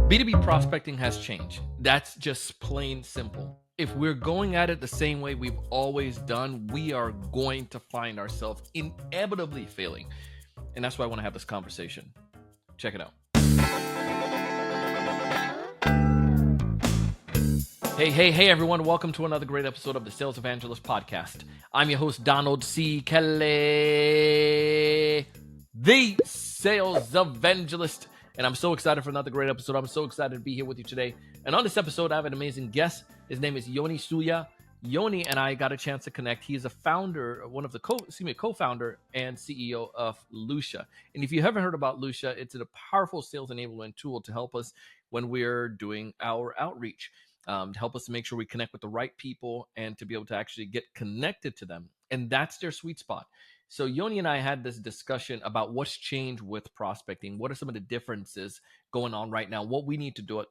B2B prospecting has changed. That's just plain simple. If we're going at it the same way we've always done, we are going to find ourselves inevitably failing. And that's why I want to have this conversation. Check it out. Hey, everyone. Welcome to another great episode of the Sales Evangelist Podcast. I'm your host, Donald C. Kelly, the Sales Evangelist. And I'm so excited for another great episode. I'm so excited to be here with you today. And on this episode, I have an amazing guest. His name is Yoni Tserruya. Yoni and I got a chance to connect. He is a founder, one of the co-founder and CEO of Lusha. And if you haven't heard about Lusha, it's a powerful sales enablement tool to help us when we're doing our outreach. To help us to make sure we connect with the right people and to be able to actually get connected to them. And that's their sweet spot. So Yoni and I had this discussion about what's changed with prospecting. What are some of the differences going on right now? What we need to do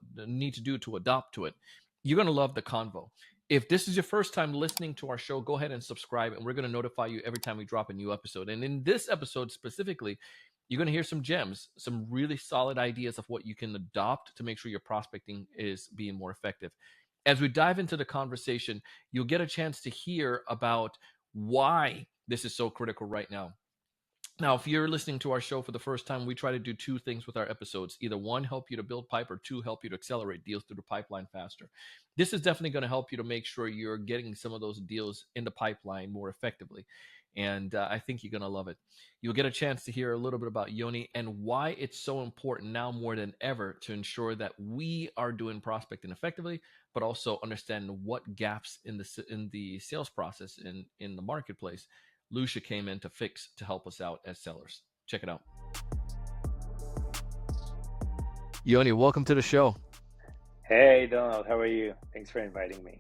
to adopt to it. You're going to love the convo. If this is your first time listening to our show, go ahead and subscribe, and we're going to notify you every time we drop a new episode. And in this episode specifically, you're going to hear some gems, some really solid ideas of what you can adopt to make sure your prospecting is being more effective. As we dive into the conversation, you'll get a chance to hear about why this is so critical right now. Now, if you're listening to our show for the first time, we try to do two things with our episodes. Either one, help you to build pipe, or two, help you to accelerate deals through the pipeline faster. This is definitely going to help you to make sure you're getting some of those deals in the pipeline more effectively. And I think you're going to love it. You'll get a chance to hear a little bit about Yoni and why it's so important now more than ever to ensure that we are doing prospecting effectively, but also understand what gaps in the sales process in the marketplace Lusha came in to fix to help us out as sellers. Check it out. Yoni, welcome to the show. Hey, Donald, how are you? Thanks for inviting me.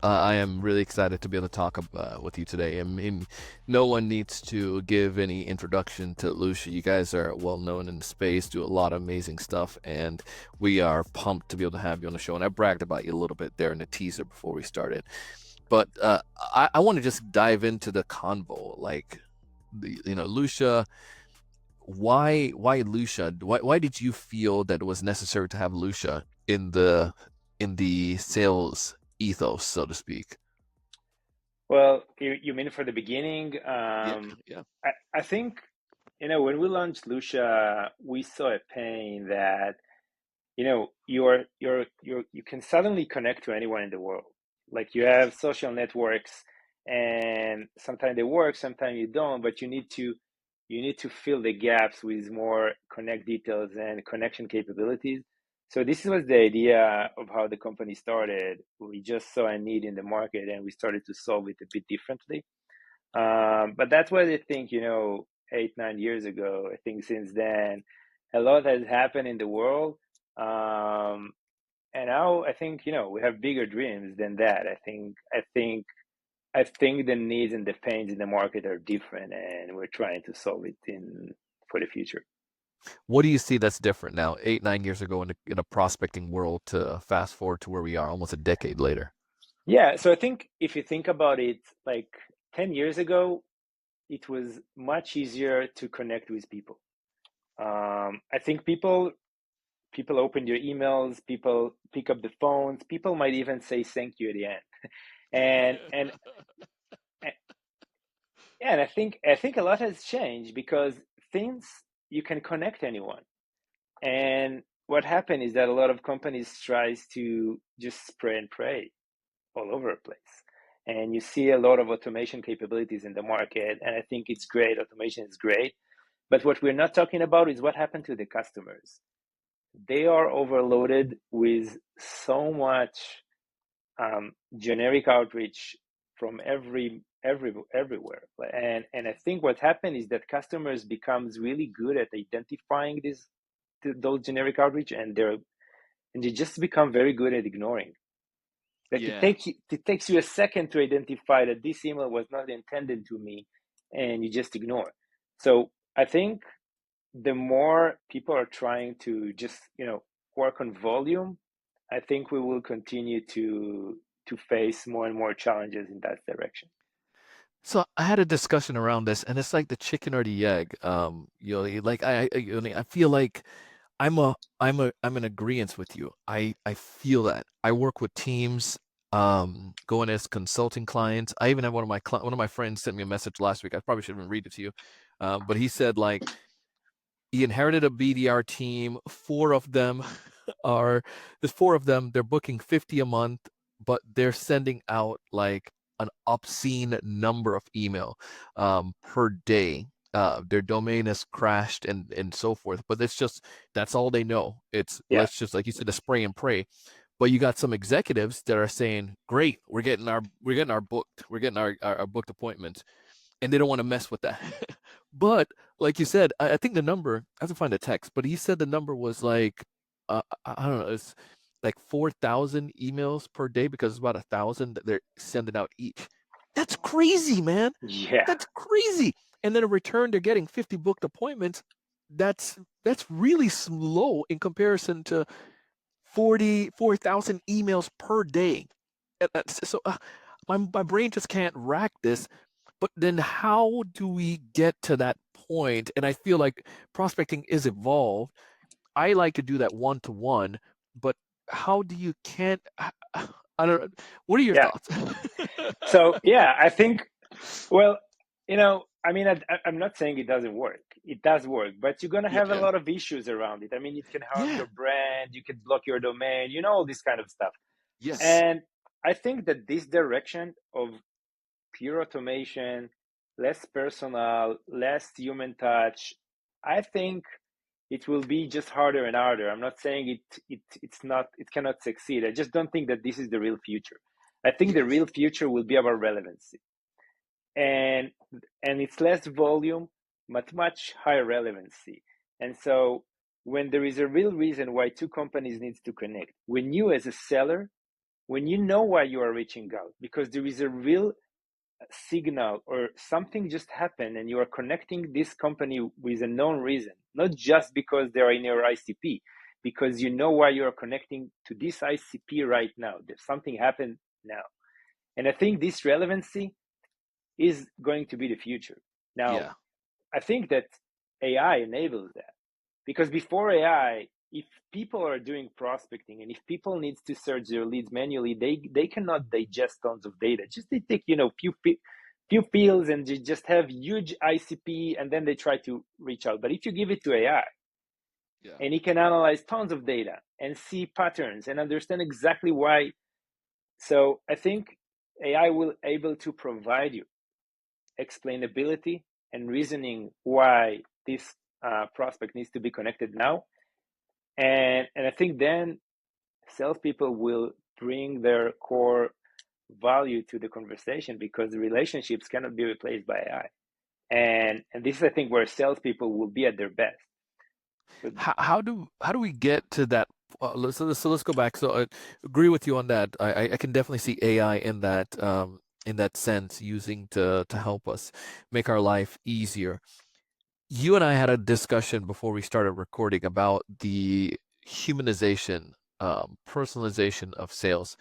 I am really excited to be able to talk with you today. I mean, no one needs to give any introduction to Lusha. You guys are well known in the space, do a lot of amazing stuff, and we are pumped to be able to have you on the show. And I bragged about you a little bit there in the teaser before we started. But I want to just dive into the convo, like, Lusha. Why Lusha? Why did you feel that it was necessary to have Lusha in the sales ethos, so to speak? Well, you mean for the beginning? Yeah, yeah. I think, when we launched Lusha, we saw a pain that, you can suddenly connect to anyone in the world. Like you have social networks and sometimes they work, sometimes you don't, but you need to fill the gaps with more connect details and connection capabilities. So this was the idea of how the company started. We just saw a need in the market and we started to solve it a bit differently. But that's what I think, 8, 9 years ago. I think since then, a lot has happened in the world. Um, and now I think, we have bigger dreams than that. I think the needs and the pains in the market are different, and we're trying to solve it for the future. What do you see that's different now, 8, 9 years ago in a prospecting world to fast forward to where we are almost a decade later? Yeah, so I think if you think about it, like 10 years ago, it was much easier to connect with people. I think people open your emails, people pick up the phones, people might even say thank you at the end. And yeah, and I think a lot has changed because things you can connect anyone. And what happened is that a lot of companies tries to just spray and pray all over the place. And you see a lot of automation capabilities in the market, and I think it's great. Automation is great. But what we're not talking about is what happened to the customers. They are overloaded with so much generic outreach from everywhere. And I think what happened is that customers becomes really good at identifying those generic outreach, and they just become very good at ignoring. Like Yeah. it takes you a second to identify that this email was not intended to me, and you just ignore. So I think the more people are trying to just work on volume, I think we will continue to face more and more challenges in that direction. So I had a discussion around this, and it's like the chicken or the egg. Like I feel like I'm in agreement with you. I feel that. I work with teams, going as consulting clients. I even had one of my friends sent me a message last week. I probably shouldn't even read it to you. But he said like he inherited a BDR team. Are there's four of them. They're booking 50 a month, but they're sending out like an obscene number of email per day. Their domain has crashed and so forth, but it's just that's all they know. It's Yeah, let's just like you said, to spray and pray. But you got some executives that are saying, "Great, we're getting our booked appointments," and they don't want to mess with that. But like you said, I think the number, I have to find the text, but he said the number was like, I don't know, it's like 4,000 emails per day because it's about 1,000 that they're sending out each. That's crazy, man. yeah, That's crazy. And then in return, they're getting 50 booked appointments. That's really slow in comparison to 44,000 emails per day. So my brain just can't rack this. But then how do we get to that point? And I feel like prospecting is evolved. I like to do that one to one, but how do you can't I don't what are your yeah. thoughts? So yeah, I think, well, I mean, I'm not saying it doesn't work. It does work, but you're gonna Yeah, have a yeah. lot of issues around it. I mean, it can harm Yeah. your brand. You can block your domain. All this kind of stuff. Yes. And I think that this direction of pure automation, less personal, less human touch, I think it will be just harder and harder. I'm not saying it cannot succeed. I just don't think that this is the real future. I think the Yes. real future will be about relevancy. And it's less volume, but much higher relevancy. And so when there is a real reason why two companies needs to connect, when you as a seller, when you know why you are reaching out, because there is a real signal or something just happened and you are connecting this company with a known reason, not just because they are in your ICP, because you know why you are connecting to this ICP right now. There's something happened now. And I think this relevancy is going to be the future. Now, Yeah. I think that AI enables that, because before AI, if people are doing prospecting and if people needs to search their leads manually, they cannot digest tons of data. Just they take few fields and they just have huge ICP and then they try to reach out. But if you give it to AI Yeah. and it can analyze tons of data and see patterns and understand exactly why, so I think AI will able to provide you explainability and reasoning why this prospect needs to be connected now. And I think then salespeople will bring their core value to the conversation, because the relationships cannot be replaced by AI. And this is, I think, where salespeople will be at their best. So How do we get to that? So let's go back. So I agree with you on that. I can definitely see AI in that sense, using to help us make our life easier. You and I had a discussion before we started recording about the humanization, personalization of sales.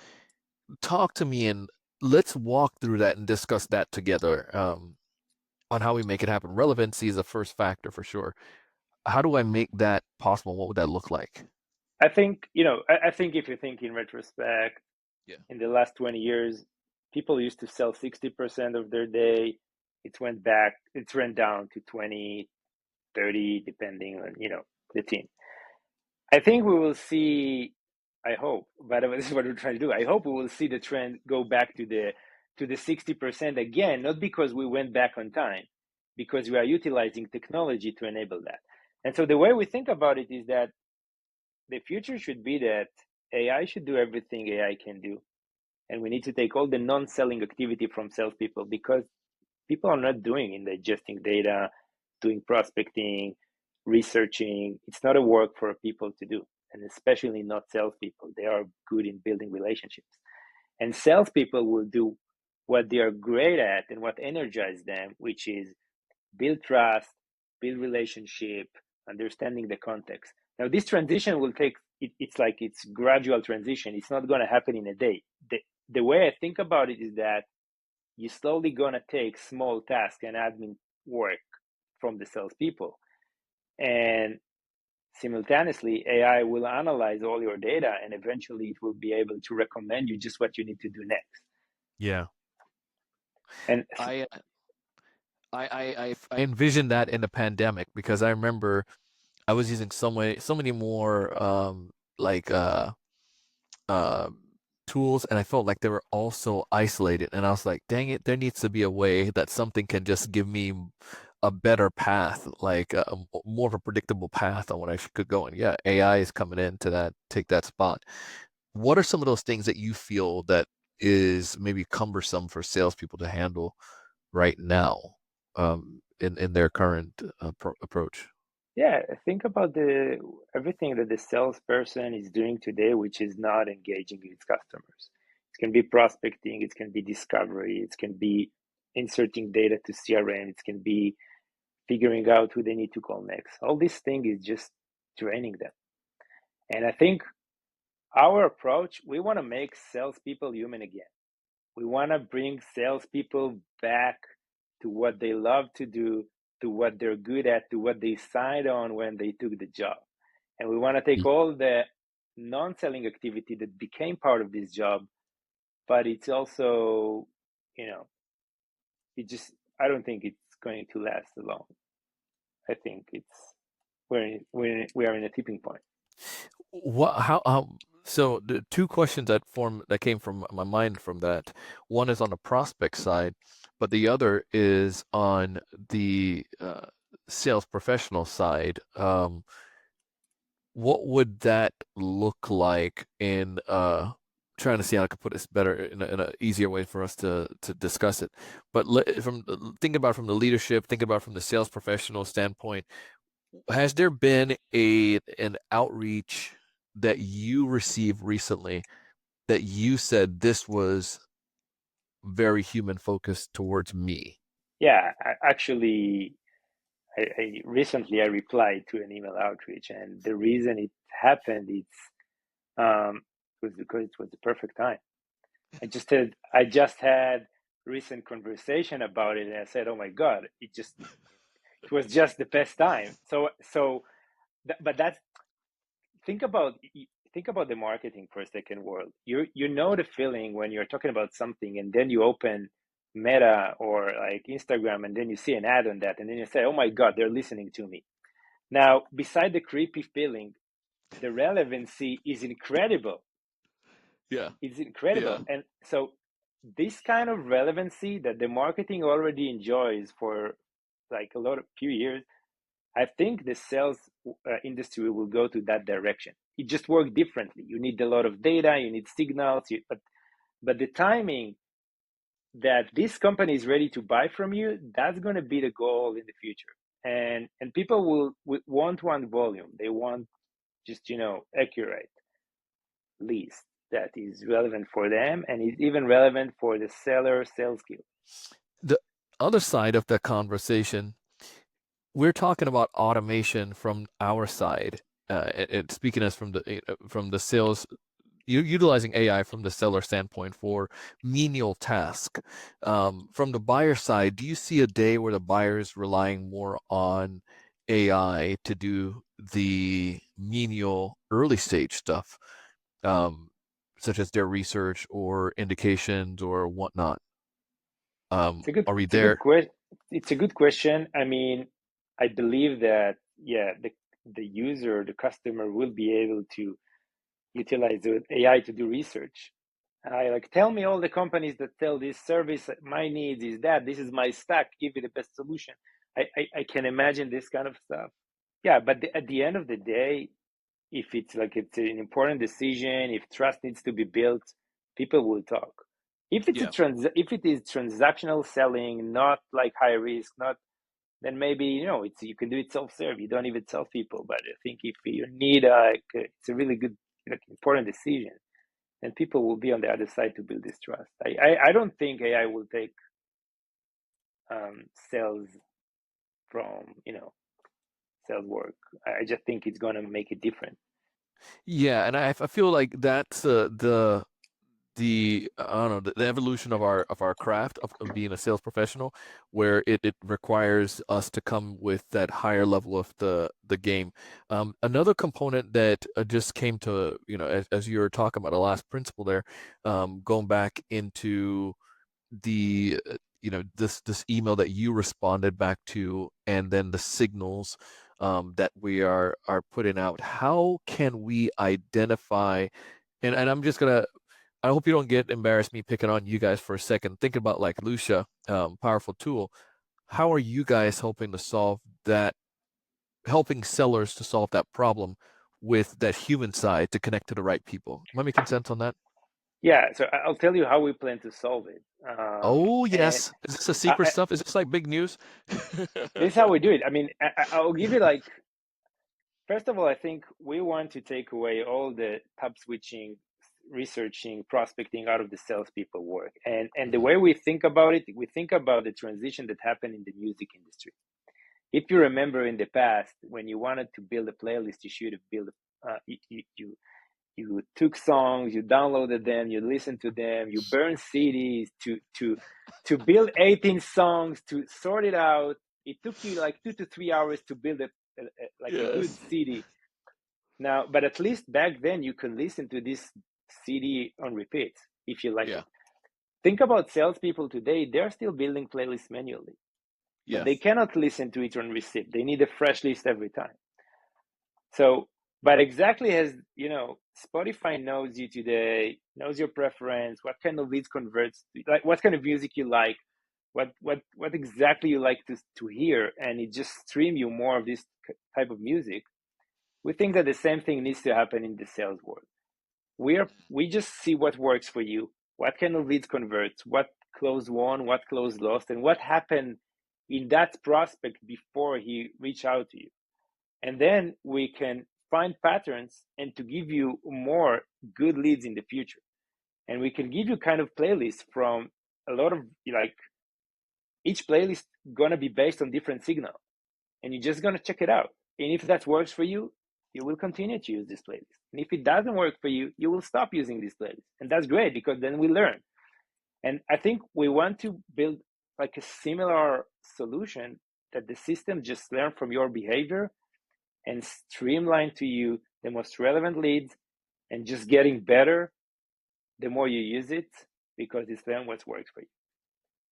Talk to me and let's walk through that and discuss that together, on how we make it happen. Relevancy is the first factor for sure. How do I make that possible? What would that look like? I think, I think if you think in retrospect, Yeah. in the last 20 years, people used to sell 60% of their day. It's went down to 20, 30, depending on, the team. I think we will see, I hope, but this is what we're trying to do. I hope we will see the trend go back to the 60% again, not because we went back on time, because we are utilizing technology to enable that. And so the way we think about it is that the future should be that AI should do everything AI can do. And we need to take all the non-selling activity from salespeople, because people are not doing in digesting data, doing prospecting, researching. It's not a work for people to do, and especially not salespeople. They are good in building relationships, and salespeople will do what they are great at and what energizes them, which is build trust, build relationship, understanding the context. Now, this transition will take. It's gradual transition. It's not going to happen in a day. The way I think about it is that you're slowly gonna take small tasks and admin work from the salespeople, and simultaneously AI will analyze all your data, and eventually it will be able to recommend you just what you need to do next. Yeah. And I I envisioned that in the pandemic because I remember I was using so many more like uh tools, and I felt like they were all so isolated, and I was like, dang it, there needs to be a way that something can just give me a better path, like more of a predictable path on what I could go. And yeah, AI is coming in to that take that spot. What are some of those things that you feel that is maybe cumbersome for salespeople to handle right now, in their current approach? yeah, think about the everything that the salesperson is doing today, which is not engaging its customers. It can be prospecting, it can be discovery, it can be inserting data to CRM, it can be figuring out who they need to call next. All this thing is just draining them. And I think our approach, we want to make salespeople human again. We want to bring salespeople back to what they love to do, to what they're good at, to what they signed on when they took the job. And we want to take all the non-selling activity that became part of this job, but it's also, you know, it just, I don't think it's going to last long. I think it's, we are in a tipping point. What? How? So the two questions that came from my mind from that. One is on the prospect side, but the other is on the sales professional side. What would that look like in trying to see how I could put this better in a easier way for us to discuss it. But from thinking about it from the leadership, thinking about it from the sales professional standpoint, has there been a an outreach that you received recently that you said this was very human focused towards me? Yeah, actually, I recently I replied to an email outreach, and the reason it happened was because it was the perfect time. I just had recent conversation about it, and I said, "Oh my God, it was just the best time." But that's think about think about the marketing for a second world. You know the feeling when you're talking about something, and then you open Meta or like Instagram, and then you see an ad on that, and then you say, "Oh my God, they're listening to me." Now, beside the creepy feeling, the relevancy is incredible. Yeah, It's yeah. incredible. And so this kind of relevancy that the marketing already enjoys for like a lot of few years, I think the sales industry will go to that direction. It just works differently. You need a lot of data, you need signals, but the timing that this company is ready to buy from you, that's going to be the goal in the future. And people want one volume. They want just accurate list that is relevant for them and is even relevant for the seller sales skill. The other side of the conversation, we're talking about automation from our side, and speaking as from the sales, utilizing AI from the seller standpoint for menial task. From the buyer side, do you see a day where the buyer is relying more on AI to do the menial early stage stuff, um, such as their research or indications or whatnot? Are we It's a good there? question. It's a good question. I mean, I believe that yeah, the user, the customer will be able to utilize the AI to do research. I like tell me all the companies that sell this service. My needs is that this is my stack. Give me the best solution. I can imagine this kind of stuff. Yeah, but at the end of the day, if it's an important decision, if trust needs to be built, people will talk. If it is transactional selling, not like high risk, not then maybe it's you can do it self-serve. You don't even tell people. But I think if you need it's a really good important decision, then people will be on the other side to build this trust. I don't think AI will take sales from sales work. I just think it's gonna make it different. Yeah, and I feel like that's I don't know, the evolution of our craft of being a sales professional, where it requires us to come with that higher level of the game. Another component that just came to, as you were talking about the last principle there, going back into the this email that you responded back to, and then the signals that we are putting out. How can we identify? And I'm just gonna, I hope you don't get embarrassed me picking on you guys for a second. Think about like Lusha, powerful tool. How are you guys hoping to solve that, helping sellers to solve that problem with that human side to connect to the right people? Am I making sense on that? Yeah, so I'll tell you how we plan to solve it. Oh, And yes. Is this a secret I, stuff? Is this like big news? this is how we do it. I mean, I'll give you like, first of all, I think we want to take away all the tab switching, researching, prospecting out of the salespeople work. And the Mhm. way we think about it, we think about the transition that happened in the music industry. If you remember in the past, when you wanted to build a playlist, you should have built, you took songs, you downloaded them, you listened to them, you burned CDs to build 18 songs, to sort it out. It took you like 2 to 3 hours to build like a good Yes. CD. Now, but at least back then you could listen to this CD on repeat if you like Yeah. it. Think about salespeople today; they're still building playlists manually, but Yeah. they cannot listen to it on receipt. They need a fresh list every time. So, but exactly as you know, Spotify knows you today, knows your preference, what kind of leads converts, like what kind of music you like, what exactly you like to hear, and it just stream you more of this type of music. We think that the same thing needs to happen in the sales world. We just see what works for you, what kind of leads converts, what closed won, what closed lost, and what happened in that prospect before he reached out to you. And then we can find patterns and to give you more good leads in the future. And we can give you kind of playlists from a lot of like each playlist gonna be based on different signal, and you're just gonna check it out. And if that works for you, you will continue to use this playlist. And if it doesn't work for you, you will stop using this playlist. And that's great because then we learn. And I think we want to build like a similar solution that the system just learn from your behavior and streamline to you the most relevant leads and just getting better the more you use it because it's learn what works for you.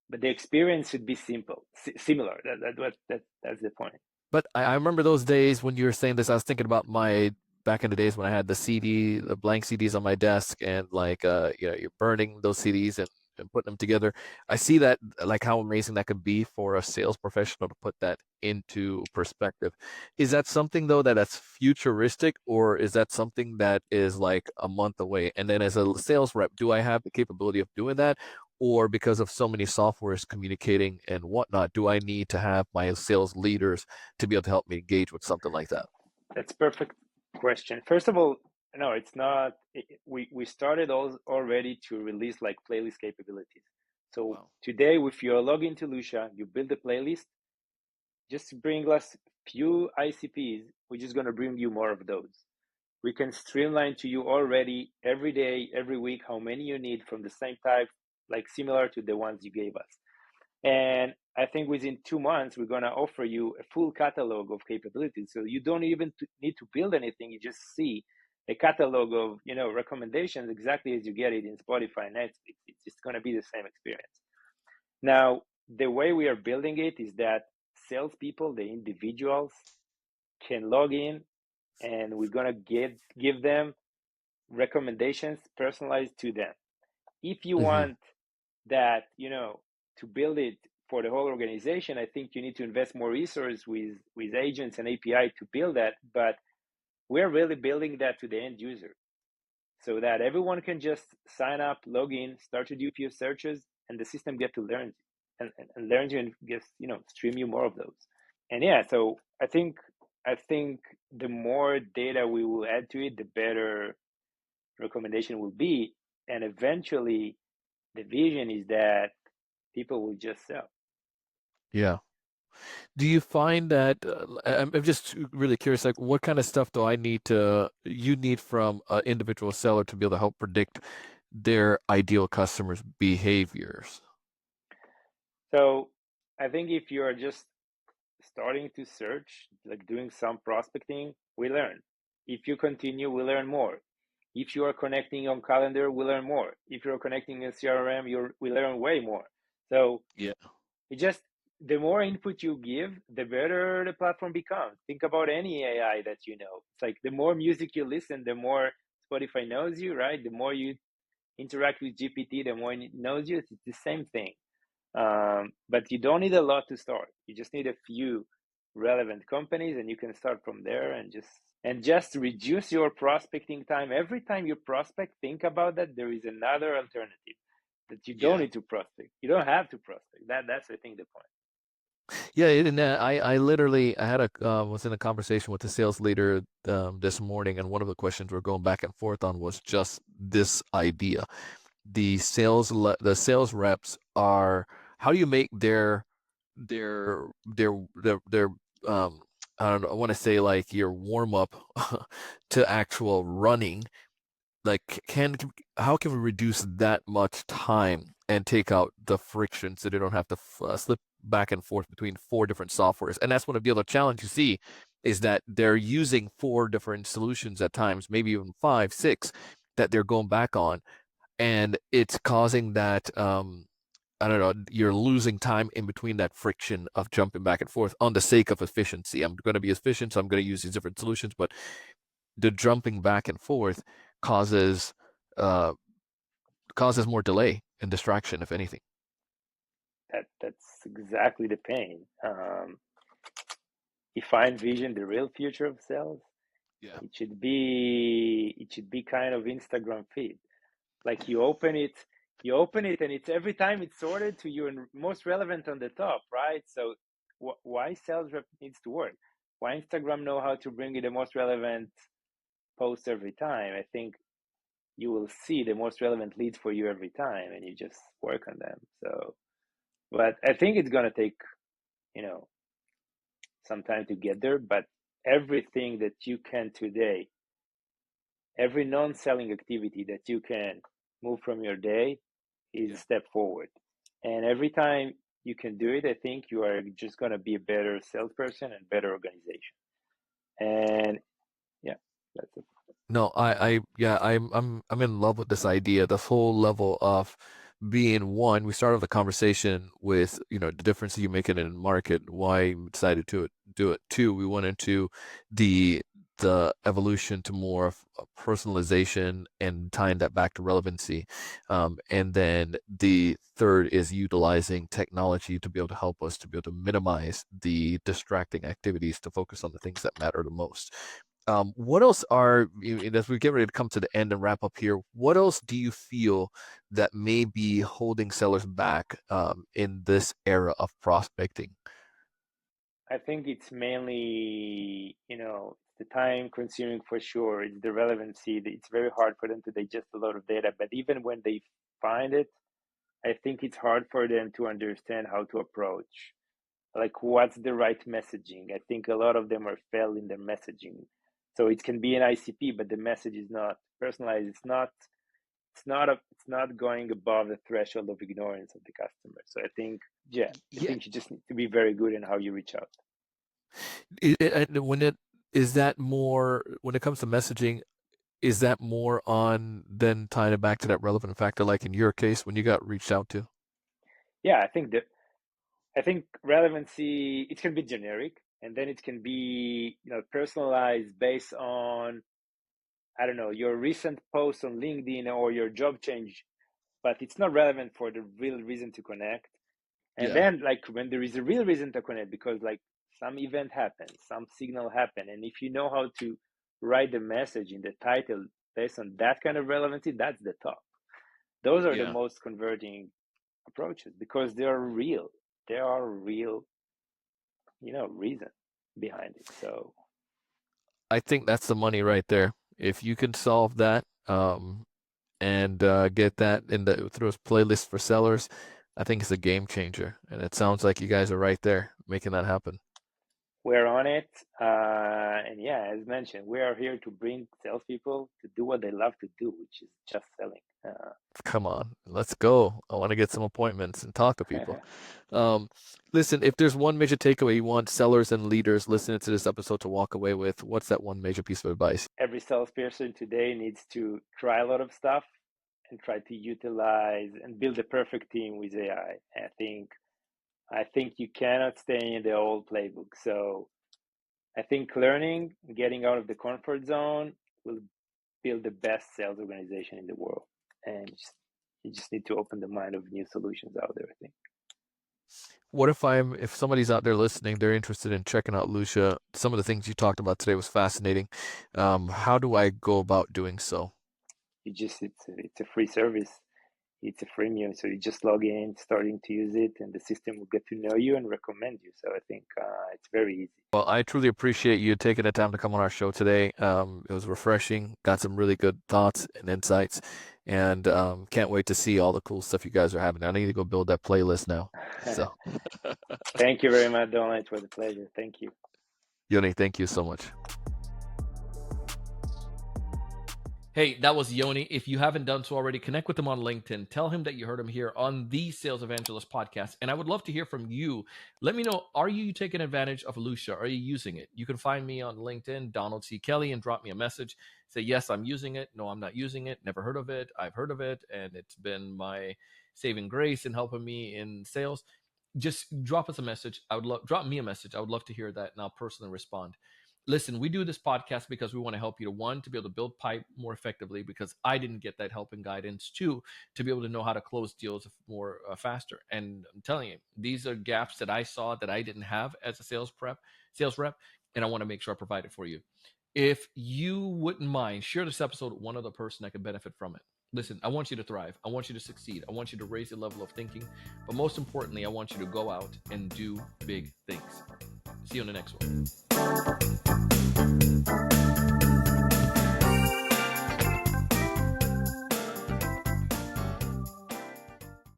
But the experience should be simple, similar. That's the point. But I remember those days when you were saying this. I was thinking about my back in the days when I had the CD, the blank CDs on my desk, and like you're burning those CDs and putting them together. I see that, like how amazing that could be for a sales professional to put that into perspective. Is that something though that's futuristic, or is that something that is like a month away? And then as a sales rep, do I have the capability of doing that? Or because of so many softwares communicating and whatnot, do I need to have my sales leaders to be able to help me engage with something like that? That's perfect question. First of all, no, it's not. We started already to release like playlist capabilities. So Wow. today, if you log into Lusha, you build a playlist. Just bring us few ICPs. We're just gonna bring you more of those. We can streamline to you already every day, every week, how many you need from the same type, like similar to the ones you gave us. And I think within 2 months, we're going to offer you a full catalog of capabilities. So you don't even need to build anything. You just see a catalog of, recommendations exactly as you get it in Spotify and Netflix. It's just going to be the same experience. Now, the way we are building it is that salespeople, the individuals, can log in and we're going to give them recommendations personalized to them. If you Hmm. want that, to build it for the whole organization, I think you need to invest more resource with agents and API to build that. But we're really building that to the end user so that everyone can just sign up, log in, start to do a few searches, and the system get to learn and learn you and just stream you more of those. And yeah, so I think the more data we will add to it, the better recommendation will be. And eventually the vision is that people will just sell. Yeah. Do you find that I'm just really curious, like what kind of stuff do you need from an individual seller to be able to help predict their ideal customers' behaviors? So I think if you're just starting to search, like doing some prospecting, we learn. If you continue, we learn more. If you are connecting on calendar, we learn more. If you're connecting in CRM, we learn way more. So Yeah, it just, the more input you give, the better the platform becomes. Think about any AI that you know. It's like the more music you listen, the more Spotify knows you, right? The more you interact with GPT, the more it knows you. It's the same thing. But you don't need a lot to start. You just need a few relevant companies, and you can start from there and just reduce your prospecting time. Every time you prospect, think about that there is another alternative that you don't yeah. need to prospect. You don't have to prospect. That's I think the point. Yeah, and I literally I had a was in a conversation with the sales leader this morning, and one of the questions we're going back and forth on was just this idea. The sales reps are, how do you make their I don't know, I want to say like your warm up to actual running, like how can we reduce that much time and take out the friction so they don't have to slip back and forth between four different softwares? And that's one of the other challenge you see, is that they're using four different solutions at times, maybe even five, six, that they're going back on, and it's causing that I don't know, you're losing time in between that friction of jumping back and forth on the sake of efficiency. I'm going to be efficient, so I'm going to use these different solutions, but the jumping back and forth causes uh, causes more delay and distraction, if anything. That's exactly the pain. If I envision the real future of sales, Yeah. it should be kind of Instagram feed. Like you open it, and it's every time it's sorted to you and most relevant on the top, right? So why sales rep needs to work? Why Instagram know how to bring you the most relevant posts every time? I think you will see the most relevant leads for you every time, and you just work on them. So, but I think it's gonna take, you know some time to get there. But everything that you can today, every non-selling activity that you can move from your day, is a Yeah. step forward. And every time you can do it, I think you are just going to be a better salesperson and better organization. And yeah, that's it. No, yeah, I'm in love with this idea. The whole level of being one. We started the conversation with, the difference that you make it in the market, why you decided to do it. Two, we went into the the evolution to more of a personalization and tying that back to relevancy. And then the third is utilizing technology to be able to help us to be able to minimize the distracting activities to focus on the things that matter the most. What else as we get ready to come to the end and wrap up here, what else do you feel that may be holding sellers back in this era of prospecting? I think it's mainly, the time consuming for sure. It's the relevancy. It's very hard for them to digest a lot of data. But even when they find it, I think it's hard for them to understand how to approach. Like, what's the right messaging? I think a lot of them are fail in their messaging. So it can be an ICP, but the message is not personalized. It's not going above the threshold of ignorance of the customer. So I think, yeah, I Yeah, think you just need to be very good in how you reach out. when it is that more when it comes to messaging, is that more on then tying it back to that relevant factor, like in your case when you got reached out to? Yeah, I think relevancy, it can be generic, and then it can be, personalized based on, I don't know, your recent post on LinkedIn or your job change, but it's not relevant for the real reason to connect. And Yeah, then, like, when there is a real reason to connect, because like some event happens, some signal happen, and if you know how to write the message in the title based on that kind of relevancy, that's the top. Those are the yeah. most converting approaches because they are real. There are real, reason behind it. So I think that's the money right there. If you can solve that, and get that in the through a playlist for sellers, I think it's a game changer. And it sounds like you guys are right there making that happen. we're on it. And yeah, as mentioned, we are here to bring salespeople to do what they love to do, which is just selling. Come on, let's go. I want to get some appointments and talk to people. Um, Listen, if there's one major takeaway you want sellers and leaders listening to this episode to walk away with, what's that one major piece of advice? Every salesperson today needs to try a lot of stuff and try to utilize and build a perfect team with AI. I think you cannot stay in the old playbook. So I think learning, getting out of the comfort zone will build the best sales organization in the world. And you just need to open the mind of new solutions out there, I think. What if somebody's out there listening, they're interested in checking out Lusha. Some of the things you talked about today was fascinating. How do I go about doing so? It's a free service. It's a freemium. So you just log in, starting to use it, and the system will get to know you and recommend you. So I think it's very easy. Well, I truly appreciate you taking the time to come on our show today. It was refreshing, got some really good thoughts and insights, and can't wait to see all the cool stuff you guys are having. I need to go build that playlist now. So, Thank you very much, Donald. It was a pleasure. Thank you. Yoni, thank you so much. Hey, that was Yoni. If you haven't done so already, connect with him on LinkedIn. Tell him that you heard him here on the Sales Evangelist podcast. And I would love to hear from you. Let me know, are you taking advantage of Lusha? Are you using it? You can find me on LinkedIn, Donald C. Kelly, and drop me a message. Say, yes, I'm using it. No, I'm not using it. Never heard of it. I've heard of it. And it's been my saving grace in helping me in sales. Just drop us a message. Drop me a message. I would love to hear that, and I'll personally respond. Listen, we do this podcast because we want to help you to be able to build pipe more effectively, because I didn't get that help and guidance, two, to be able to know how to close deals more faster. And I'm telling you, these are gaps that I saw that I didn't have as a sales rep, and I want to make sure I provide it for you. If you wouldn't mind, share this episode with one other person that can benefit from it. Listen, I want you to thrive. I want you to succeed. I want you to raise your level of thinking. But most importantly, I want you to go out and do big things. See you on the next one.